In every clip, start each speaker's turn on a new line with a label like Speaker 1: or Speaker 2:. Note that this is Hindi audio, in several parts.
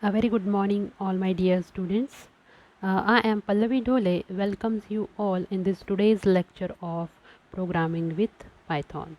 Speaker 1: A very good morning, all my dear students. I am Pallavi Dhole. Welcomes you all in this today's lecture of programming with Python.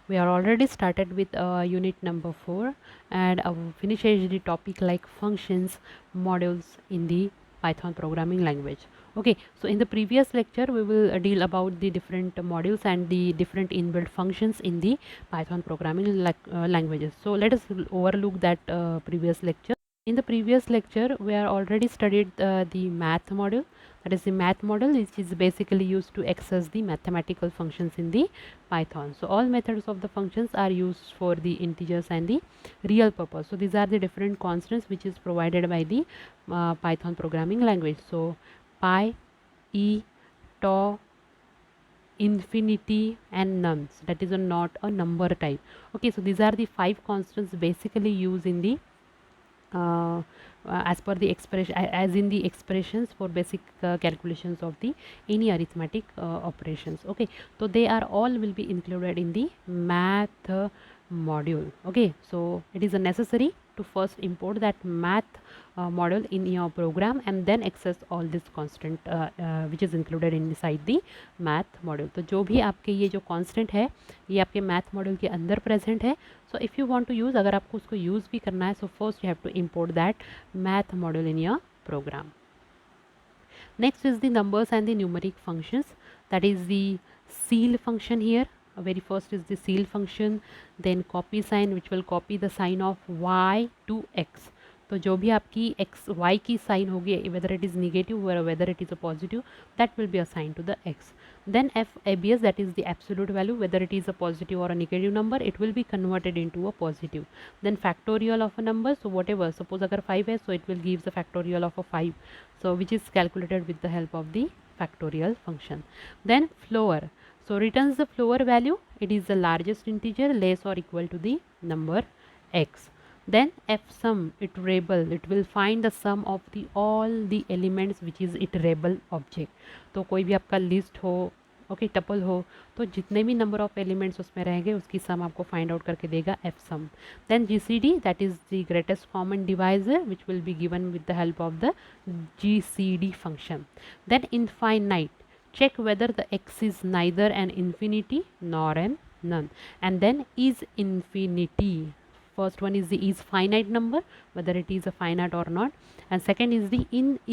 Speaker 1: We are already started with unit number 4 and finished the topic like functions, modules in the Python programming language. Okay, so in the previous lecture we will deal about the different modules and the different inbuilt functions in the Python programming languages. So let us overlook that previous lecture. In the previous lecture, we are already studied the math module. That is the math model, which is basically used to access the mathematical functions in the Python. So all methods of the functions are used for the integers and the real purpose. So these are the different constants which is provided by the Python programming language. So pi, e, tau, infinity and nums. That is not a number type. Okay, so these are the 5 constants basically used in the uh, as per the expression, as in the expressions for basic calculations of the any arithmetic operations. Okay, so they are all will be included in the math module. Okay, so it is necessary to first import that math module in your program and then access all this constant which is included inside the math module. तो जो भी आपके ये जो constant है ये आपके math module के अंदर present है. So if you want to use, अगर आपको उसको use भी करना है, so first you have to import that math module in your program. Next is the numbers and the numeric functions. That is the ceil function here. Very first is the ceil function, then copy sign which will copy the sign of y to x. तो जो भी आपकी x y की साइन होगी, whether it is negative or whether it is a positive, that will be assigned to the x. Then f abs, that is the absolute value, whether it is a positive or a negative number, it will be converted into a positive. Then factorial of a number, so whatever, suppose अगर 5 है, so it will give the factorial of a 5, so which is calculated with the help of the factorial function. Then floor, so returns the floor value, it is the largest integer less or equal to the number x. Then fsum iterable, it will find the sum of the all the elements which is iterable object. तो कोई भी आपका लिस्ट हो, ओके टपल हो, तो जितने भी नंबर ऑफ एलिमेंट्स उसमें रहेंगे उसकी सम आपको फाइंड आउट करके देगा f sum. Then GCD, that is the greatest common divisor which will be given with the help of the GCD function. Then infinite, check whether the x is neither an infinity nor an none, and then is infinity. First one is the is finite number, whether it is a finite or not, and second is the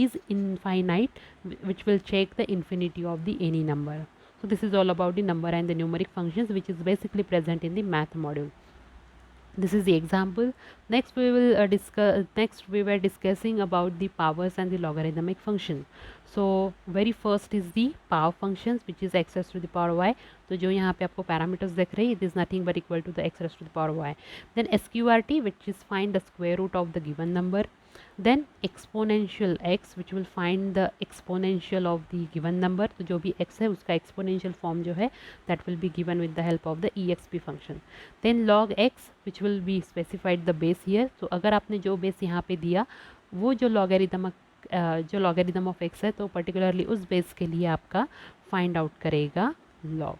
Speaker 1: is infinite, which will check the infinity of the any number. So this is all about the number and the numeric functions which is basically present in the math module. This is the example. Next we will discuss, next we were discussing about the powers and the logarithmic function. So very first is the power functions which is x raised to the power y. तो जो यहाँ पे आपको parameters दिख रहे हैं, it is nothing but equal to the x raised to the power y. Then sqrt, which is find the square root of the given number. Then exponential x, which will find the exponential of the given number. तो जो भी x है उसका exponential form जो है that will be given with the help of the exp function. Then log x, which will be specified the base here. So अगर आपने जो base यहाँ पे दिया वो जो logarithm of x है, तो particularly उस base के लिए आपका find out करेगा log.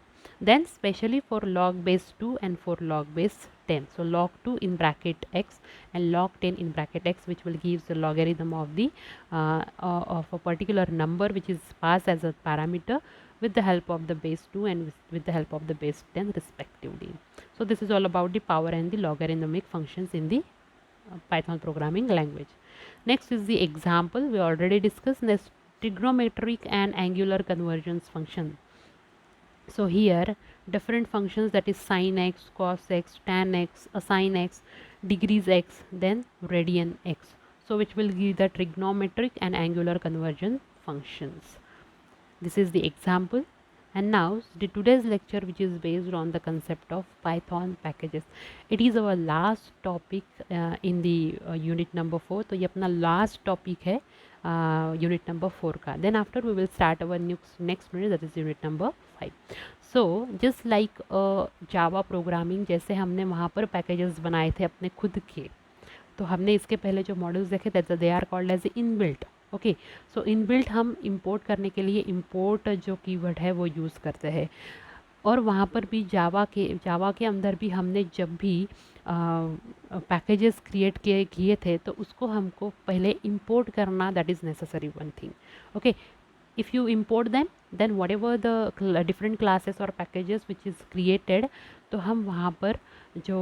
Speaker 1: Then specially for log base 2 and for log base 10. So log 2 in bracket x and log 10 in bracket x, which will give the logarithm of the of a particular number which is passed as a parameter with the help of the base 2 and with the help of the base 10 respectively. So this is all about the power and the logarithmic functions in the Python programming language. Next is the example we already discussed. Next, trigonometric and angular convergence function. So here different functions, that is sin x, cos x, tan x, assign x, degrees x, then radian x. So which will give the trigonometric and angular convergence functions. This is the example. And now the today's lecture, which is based on the concept of Python packages. It is our last topic in the unit number 4. तो ये अपना last topic है unit number 4 का. Then after we will start our next unit, that is unit number 5. So just like Java programming, जैसे हमने वहाँ पर packages बनाए थे अपने खुद के, तो हमने इसके पहले जो मॉडल्स देखे थे, they are called as inbuilt. Okay, so inbuilt हम इंपोर्ट करने के लिए इंपोर्ट जो कीवर्ड है वो यूज़ करते हैं. और वहाँ पर भी जावा के अंदर भी हमने जब भी पैकेजेस क्रिएट किए थे, तो उसको हमको पहले इंपोर्ट करना, that is necessary one thing. Okay, if you import them, then whatever the different classes or packages which is created, तो हम वहाँ पर जो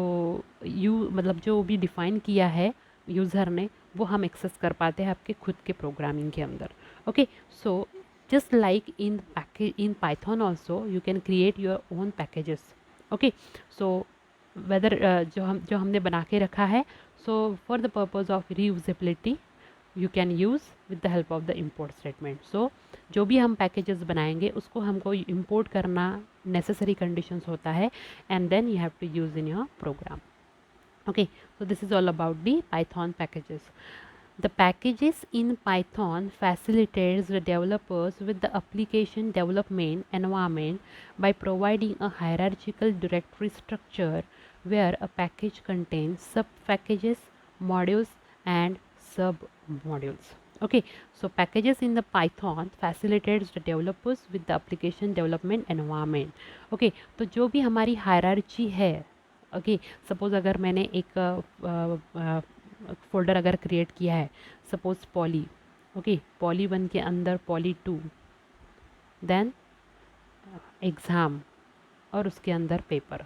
Speaker 1: मतलब जो भी डिफ़ाइन किया है यूज़र ने, वो हम एक्सेस कर पाते हैं आपके खुद के प्रोग्रामिंग के अंदर. Okay, so just like in Python also you can create your own packages. Okay, so whether जो हमने बना के रखा है, so for the purpose of reusability you can use with the help of the import statement. So जो भी हम पैकेजेस बनाएंगे उसको हमको import करना necessary conditions होता है, and then you have to use in your program. Okay, so this is all about the Python packages. The packages in Python facilitates the developers with the application development environment by providing a hierarchical directory structure where a package contains sub-packages, modules, and sub-modules. Okay, so packages in the Python facilitates the developers with the application development environment. Okay, तो जो भी हमारी hierarchy है, ओके, सपोज़ अगर मैंने एक फोल्डर अगर क्रिएट किया है, सपोज़ पॉली, ओके, पॉली 1 के अंदर पॉली 2, देन एग्ज़ाम, और उसके अंदर paper.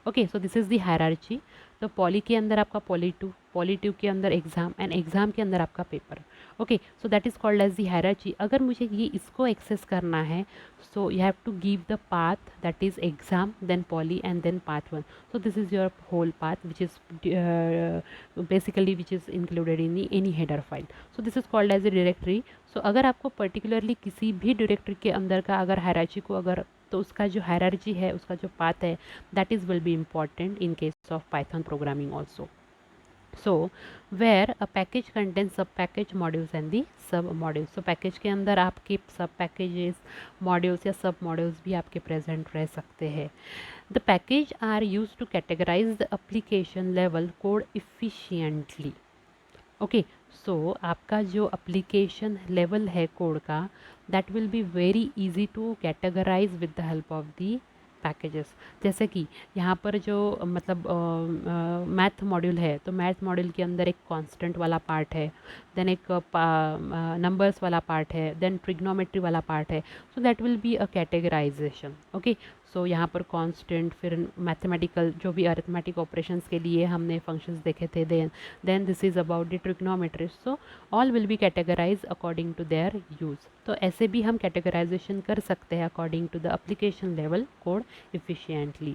Speaker 1: Okay, so this is the hierarchy. तो पॉली के अंदर आपका पॉली 2 के अंदर एग्ज़ाम, एंड एग्ज़ाम के अंदर आपका paper. Okay, so that is called as the hierarchy. अगर मुझे ये इसको एक्सेस करना है, so you have to give the path that is exam, then poly, and then path 1. So this is your whole path which is basically which is included in any header file. So this is called as a directory. So अगर आपको पर्टिकुलरली किसी भी डायरेक्टरी के अंदर का अगर हायरार्ची को अगर, तो उसका जो हायरार्ची है, उसका जो पाथ है, that is will be important in case of Python programming also. So where a package contains sub package modules and the sub modules. So package के अंदर आपके सब packages, modules या sub modules भी आपके present रह सकते हैं. The package are used to categorize the application level code efficiently. Okay, so आपका जो अप्लीकेशन लेवल है कोड का, that will be very easy to categorize with the help of the packages. जैसे कि यहाँ पर जो मतलब मैथ मॉड्यूल है, तो मैथ मॉड्यूल के अंदर एक कांस्टेंट वाला पार्ट है, देन एक नंबर्स वाला पार्ट है, देन ट्रिग्नोमेट्री वाला पार्ट है. So that will be a categorization. Okay, so यहाँ पर कांस्टेंट, फिर मैथमेटिकल जो भी अरिथमेटिक ऑपरेशंस के लिए हमने फंक्शंस देखे थे, then this is about the trigonometry. So all will be categorise according to their use. तो ऐसे भी हम कैटेगराइजेशन कर सकते हैं according to the application level code efficiently.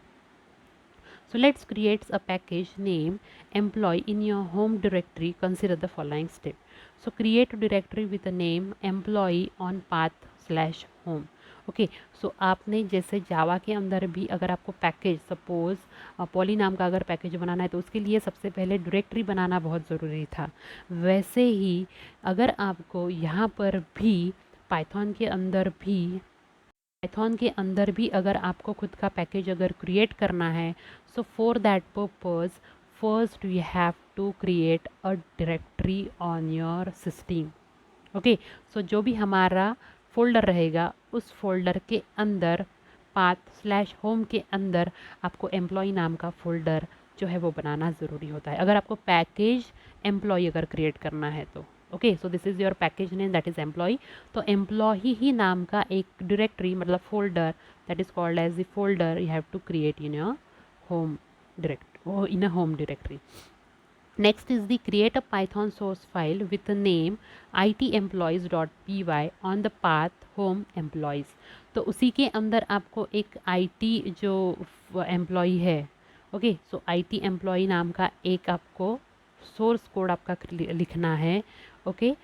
Speaker 1: So let's create a package name employee in your home directory. Consider the following step. So create a directory with a name employee on path/home. Okay, so आपने जैसे जावा के अंदर भी अगर आपको पैकेज, सपोज़ पॉली नाम का अगर पैकेज बनाना है, तो उसके लिए सबसे पहले डायरेक्टरी बनाना बहुत ज़रूरी था. वैसे ही अगर आपको यहाँ पर भी पाइथन के अंदर भी अगर आपको खुद का पैकेज अगर क्रिएट करना है, so for that purpose first you have to create a directory on your system. Okay, so जो भी हमारा फोल्डर रहेगा, उस फोल्डर के अंदर path/home के अंदर आपको एम्प्लॉय नाम का फोल्डर जो है वो बनाना ज़रूरी होता है, अगर आपको पैकेज एम्प्लॉय अगर क्रिएट करना है तो. Okay, so this is your package name, that is employ. तो एम्प्लॉय ही नाम का एक डायरेक्टरी मतलब folder, that is called as the folder you have to create in your home directory. Next is the create a Python source file with the name itemployees.py on the path home employees. तो उसी के अंदर आपको एक IT जो एम्प्लॉई है, ओके, सो IT एम्प्लॉई नाम का एक आपको सोर्स कोड आपका लिखना है. ओके,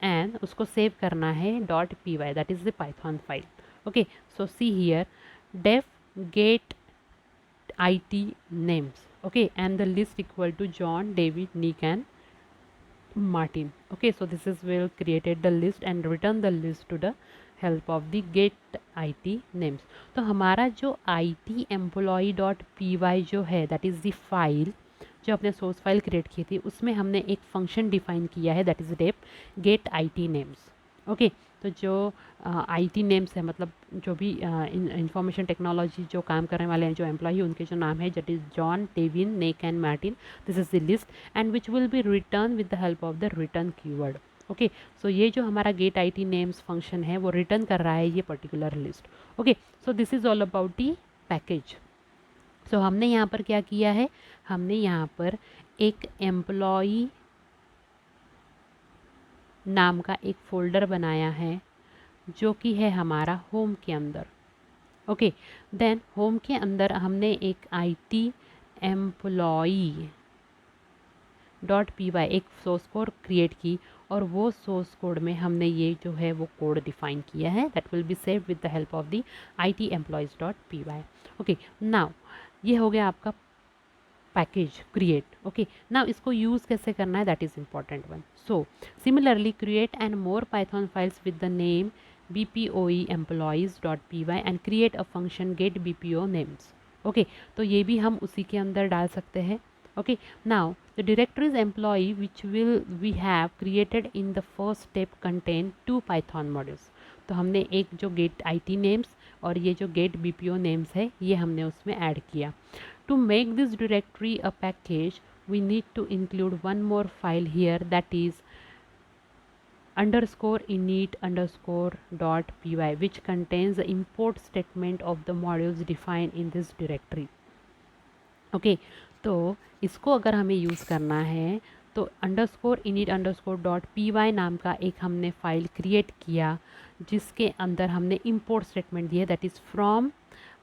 Speaker 1: एंड उसको सेव करना है .py, that is the Python file. Okay, so see here def get IT names. Okay, and the list equal to John, David, Nick and Martin. Okay, so this is will created the list and return the list to the help of the get IT names. तो हमारा जो IT employee.py जो है, that is the file जो अपने सोर्स फाइल क्रिएट की थी, उसमें हमने एक फंक्शन डिफाइन किया है, that is def get IT names. Okay तो जो आईटी नेम्स है, मतलब जो भी इंफॉर्मेशन टेक्नोलॉजी जो काम करने वाले हैं, जो एम्प्लॉय, उनके जो नाम है, that is John, Devin, Nick and Martin, this is the list and which will be return with the help of the return keyword. Okay so ये जो हमारा गेट आईटी नेम्स फंक्शन है वो रिटर्न कर रहा है ये particular list. Okay so this is all about the package. So हमने यहाँ पर क्या किया है, हमने यहाँ पर एक एम्प्लॉई नाम का एक फोल्डर बनाया है जो कि है हमारा होम के अंदर। ओके देन होम के अंदर हमने एक IT एम्प्लॉई डॉट py एक सोर्स कोड क्रिएट की और वो सोर्स कोड में हमने ये जो है वो कोड डिफाइन किया है, that will be saved with the help of the IT employees dot py। Okay now ये हो गया आपका पैकेज क्रिएट। ओके नाउ इसको यूज़ कैसे करना है, that is important one. So similarly create and more Python files with the name bpoe employees dot py and create a function get bpo names. Okay तो ये भी हम उसी के अंदर डाल सकते हैं। Okay now the directories employee which will we have created in the first step contain two python modules। तो हमने एक जो गेट IT नेम्स और ये जो गेट bpo नेम्स है ये हमने उसमें ऐड किया। To make this directory a package, we need to include one more file here, that is underscore init underscore dot py, which contains the import statement of the modules defined in this directory। Okay तो इसको अगर हमें यूज़ करना है तो underscore init underscore dot py नाम का एक हमने फाइल क्रिएट किया जिसके अंदर हमने इंपोर्ट स्टेटमेंट दिया, that is from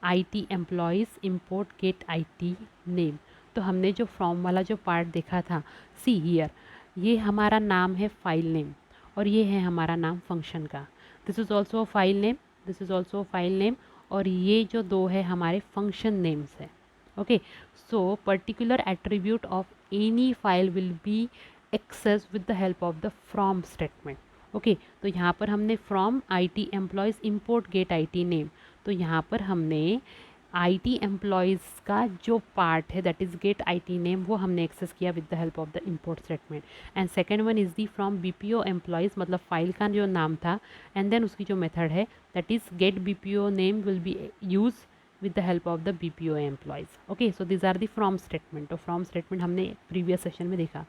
Speaker 1: IT employees import get IT name. तो हमने जो फ्रॉम वाला जो पार्ट देखा था, सी हियर, ये हमारा नाम है फाइल नेम और ये है हमारा नाम फंक्शन का। This is also file name, this is also file name और ये जो दो है हमारे फंक्शन नेम्स है। Okay so particular attribute of any file will be access with the help of the from statement. Okay तो यहाँ पर हमने from IT employees import get IT name, तो यहाँ पर हमने IT एम्प्लॉयज़ का जो पार्ट है that is gate IT name वो हमने एक्सेस किया with the help of the import statement. And second one is the from BPO employees, मतलब फाइल का जो नाम था एंड देन उसकी जो मेथड है that is gate BPO name will be use with the help of the BPO employees। okay so these are the from statement। तो from statement हमने previous session में देखा।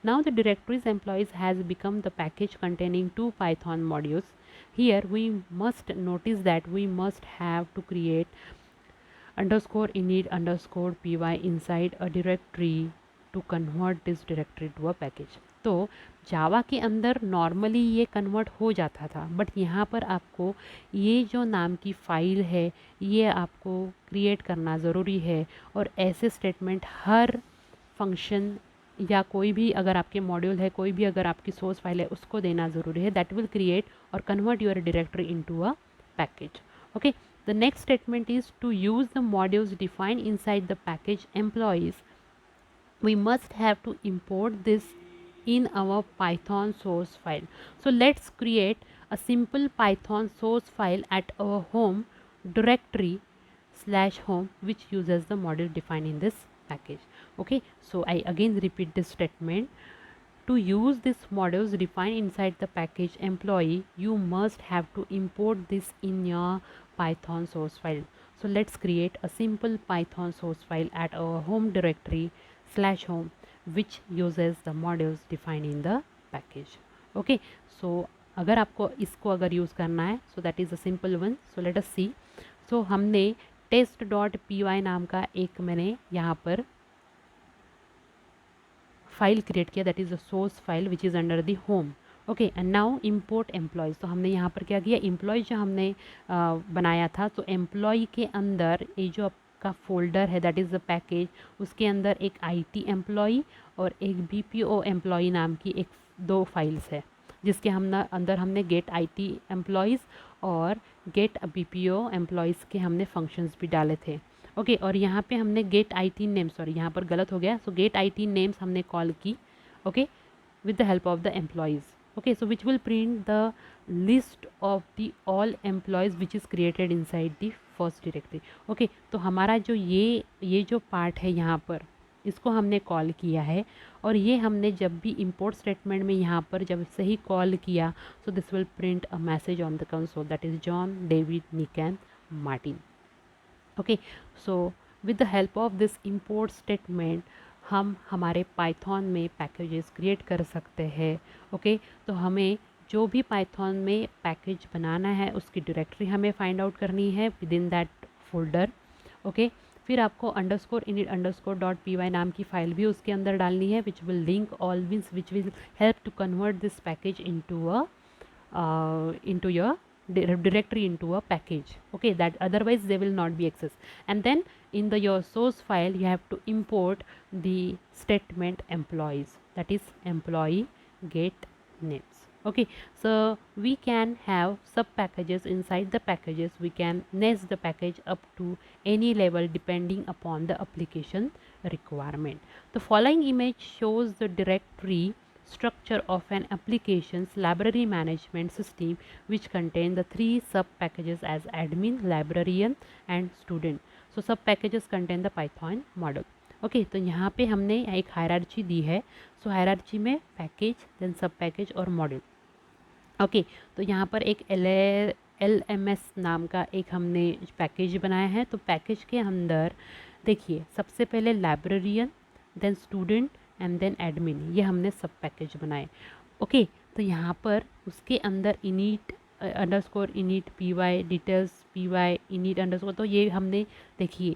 Speaker 1: now the directories employees has become the package containing two Python modules। here we must notice that we must have to create underscore init underscore py inside a directory to convert this directory to a package। तो जावा के अंदर नॉर्मली ये कन्वर्ट हो जाता था, बट यहाँ पर आपको ये जो नाम की फ़ाइल है ये आपको क्रिएट करना ज़रूरी है और ऐसे स्टेटमेंट हर फंक्शन या कोई भी अगर आपके मॉड्यूल है, कोई भी अगर आपकी सोर्स फाइल है उसको देना ज़रूरी है, दैट विल क्रिएट और convert your directory into a package. Okay the next statement is to use the modules defined inside the package employees we must have to import this in our Python source file। so let's create a simple Python source file at our home directory slash home which uses the module defined in this package। okay so I again repeat this statement, to use this modules defined inside the package employee you must have to import this in your Python source file। so let's create a simple Python source file at our home directory slash home which uses the modules defined in the package। okay so अगर आपको इसको अगर यूज़ करना है so that is a simple one। so let us see। so हमने test.py नाम का एक मैंने यहाँ पर फाइल क्रिएट किया, that is a source file which is under the home. Okay and now import employees. तो हमने यहाँ पर क्या किया, एम्प्लॉयज़ जो हमने बनाया था तो एम्प्लॉय के अंदर ये जो आपका फोल्डर है दैट इज़ द पैकेज, उसके अंदर एक IT एम्प्लॉय और एक BPO एम्प्लॉय नाम की एक दो फाइल्स है जिसके अंदर हमने गेट IT एम्प्लॉयज़ और गेट BPO एम्प्लॉयज़ के हमने फंक्शंस भी डाले थे। ओके और यहाँ पे हमने गेट IT नेम, सॉरी यहाँ पर गलत हो गया, सो गेट IT नेम्स हमने कॉल की okay with the help of the employees. Okay so which will print the list of the all employees which is created inside the first directory. Okay तो हमारा जो ये जो पार्ट है यहाँ पर इसको हमने कॉल किया है, और ये हमने जब भी इंपोर्ट स्टेटमेंट में यहाँ पर जब से ही कॉल किया, so this will print a message on the console that is John, David, Nick and Martin. Okay, so with the help of this import statement हम हमारे पाइथन में पैकेजेस क्रिएट कर सकते हैं। ओके, तो हमें जो भी पाइथन में पैकेज बनाना है उसकी डायरेक्टरी हमें फाइंड आउट करनी है within that folder. Okay, फिर आपको underscore init underscore dot P Y नाम की फाइल भी उसके अंदर डालनी है, which will link all means which will help to convert this package into your directory into a package. Okay, that otherwise they will not be accessed. And then in the your source file you have to import the statement employees, that is employee get names. Okay, so we can have sub packages inside the packages. We can nest the package up to any level depending upon the application requirement. The following image shows the directory structure of an application's library management system, which contain the three sub packages as admin, librarian and student. So sub packages contain the Python model. Okay, तो यहाँ पे हमने एक हायरार्ची दी है। सो हायरार्ची में पैकेज, देन सब पैकेज और मॉड्यूल। ओके, तो यहाँ पर एक LMS नाम का एक हमने पैकेज बनाया है। तो पैकेज के अंदर देखिए, सबसे पहले librarian, then student and then admin, ये हमने सब पैकेज बनाए। ओके, तो यहाँ पर उसके अंदर init underscore init P Y, details P Y, init underscore, तो ये हमने देखिए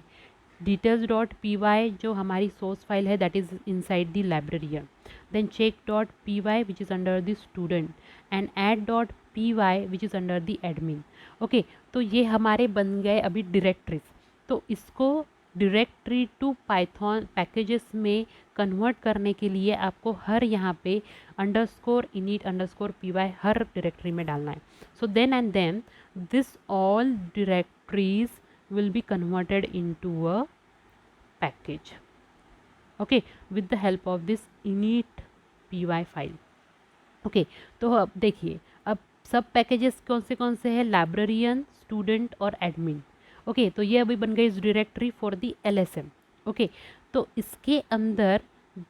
Speaker 1: डिटेल्स डॉट पी वाई जो हमारी सोर्स फाइल है that is inside the librarian, then check dot P Y which is under the student and add dot P Y which is under the admin. Okay, तो ये हमारे बन गए अभी डायरेक्टरीज। तो इसको डायरेक्टरी टू पाइथन पैकेजेस में कन्वर्ट करने के लिए आपको हर यहाँ पे underscore init underscore P Y हर डायरेक्टरी में डालना है। So then and then this all directories will be converted into a package, okay, with the help of this init py file. Okay, तो अब देखिए, अब सब पैकेजेस कौन से हैं, लाइब्रेरियन, स्टूडेंट और एडमिन। ओके, तो ये अभी बन गई इस directory for the LSM। Okay, तो इसके अंदर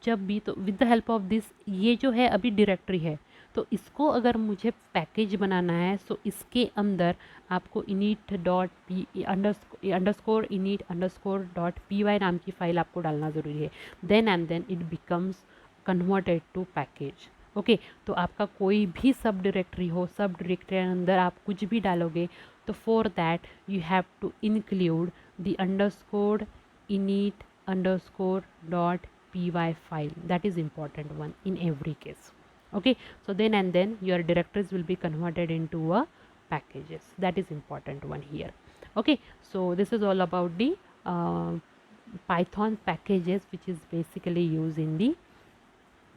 Speaker 1: जब भी, तो with the help of this, ये जो है अभी डायरेक्टरी है, तो इसको अगर मुझे पैकेज बनाना है सो इसके अंदर आपको init dot P underscore init underscore dot P Y नाम की फाइल आपको डालना ज़रूरी है। Then and then it becomes converted to package. Okay, तो आपका कोई भी सब डायरेक्टरी हो, सब डायरेक्टरी के अंदर आप कुछ भी डालोगे, तो for that you have to include the underscore init underscore dot P Y file, that is important one in every case. Okay, so then and then your directories will be converted into a packages, that is important one here. Okay, so this is all about the Python packages which is basically used in the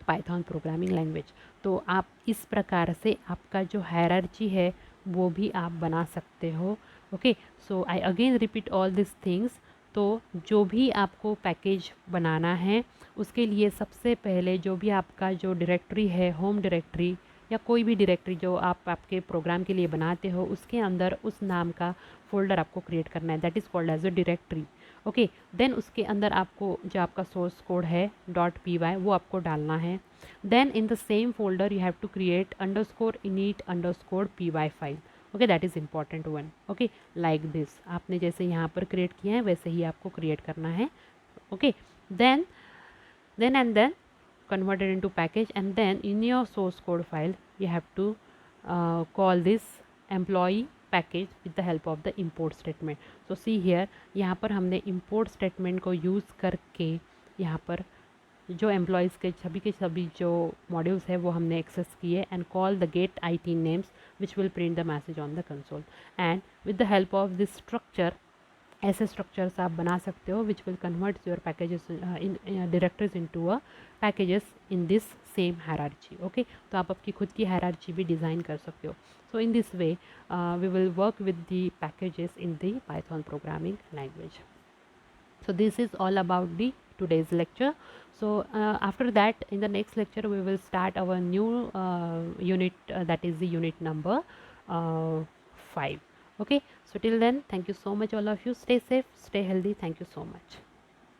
Speaker 1: Python programming language. तो आप इस प्रकार से आपका जो हायरार्ची है वो भी आप बना सकते हो। Okay, so I again repeat all this things. तो जो भी आपको पैकेज बनाना है उसके लिए सबसे पहले जो भी आपका जो डायरेक्टरी है, होम डायरेक्टरी या कोई भी डायरेक्टरी जो आप आपके प्रोग्राम के लिए बनाते हो, उसके अंदर उस नाम का फोल्डर आपको क्रिएट करना है, that is called as a directory. Okay, then उसके अंदर आपको जो आपका सोर्स कोड है .py वो आपको डालना है। Then in the same folder you have to create underscore init underscore py file. Okay, that is important one. Okay, like this, आपने जैसे यहाँ पर क्रिएट किया है वैसे ही आपको क्रिएट करना है। Okay, then and then converted into package, and then in your source code file you have to call this employee package with the help of the import statement. So see here, यहाँ पर हमने import statement को यूज़ करके यहाँ पर जो एम्प्लॉयज़ के सभी जो मॉड्यूल्स है वो हमने एक्सेस किए, and call the get IT names which will print the message on the console. And with the help of this structure, ऐसे स्ट्रक्चर्स आप बना सकते हो which will convert your packages in directories into a packages in this same hierarchy. Okay, तो आप आपकी खुद की हायरार्ची भी डिज़ाइन कर सकते हो। So in this way we will work with the packages in the Python programming language. So this is all about the today's lecture. So after that, in the next lecture we will start our new unit, that is the unit number 5. Okay, so till then, thank you so much all of you. Stay safe, stay healthy. Thank you so much.